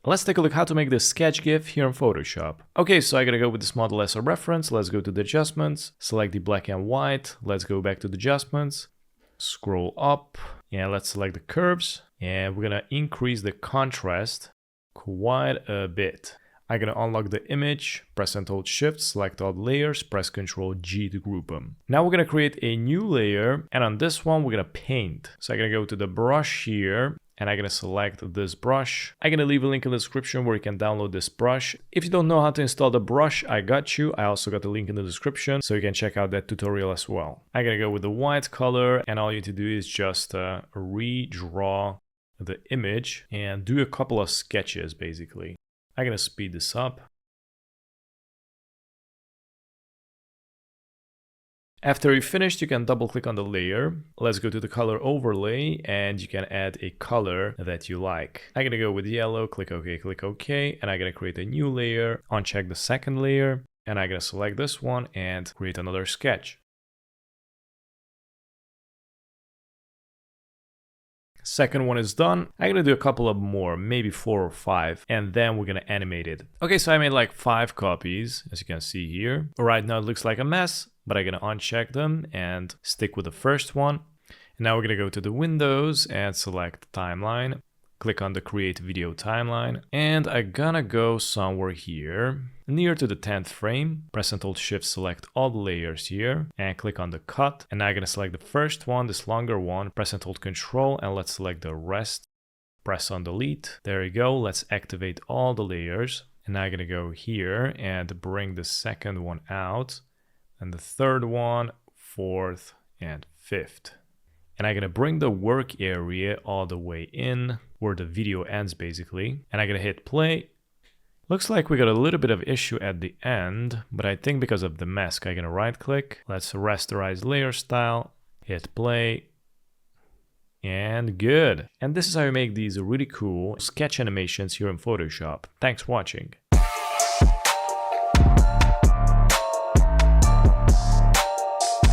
Let's take a look how to make this sketch GIF here in Photoshop. Okay, so I gotta go with this model as a reference. Let's go to the adjustments, select the black and white. Let's go back to the adjustments, scroll up, and let's select the curves. And we're gonna increase the contrast quite a bit. I'm gonna unlock the image, press and hold Shift, select all the layers, press Ctrl G to group them. Now we're gonna create a new layer, and on this one we're gonna paint. So I'm gonna go to the brush here, and I'm gonna select this brush. I'm gonna leave a link in the description where you can download this brush. If you don't know how to install the brush, I got you. I also got the link in the description, so you can check out that tutorial as well. I'm gonna go with the white color, and all you need to do is just redraw the image and do a couple of sketches basically. I'm gonna speed this up. After you're finished, you can double click on the layer. Let's go to the color overlay and you can add a color that you like. I'm gonna go with yellow, click OK, and I'm gonna create a new layer, uncheck the second layer, and I'm gonna select this one and create another sketch. Second one is done. I'm gonna do a couple of more, maybe 4 or 5, and then we're gonna animate it. Okay, so I made like 5 copies, as you can see here. Right now it looks like a mess, but I'm gonna uncheck them and stick with the first one. And now we're gonna go to the windows and select timeline. Click on the create video timeline, and I'm gonna go somewhere here near to the 10th frame. Press and hold Shift, select all the layers here and click on the cut. And now I'm gonna select the first one, this longer one, press and hold Control, and let's select the rest. Press on delete. There you go. Let's activate all the layers. And now I'm gonna go here and bring the second one out, and the third one, fourth, and fifth. And I'm gonna bring the work area all the way in where the video ends basically. And I'm gonna hit play. Looks like we got a little bit of issue at the end, but I think because of the mask, I'm gonna right click. Let's rasterize layer style, hit play, and good. And this is how you make these really cool sketch animations here in Photoshop. Thanks for watching.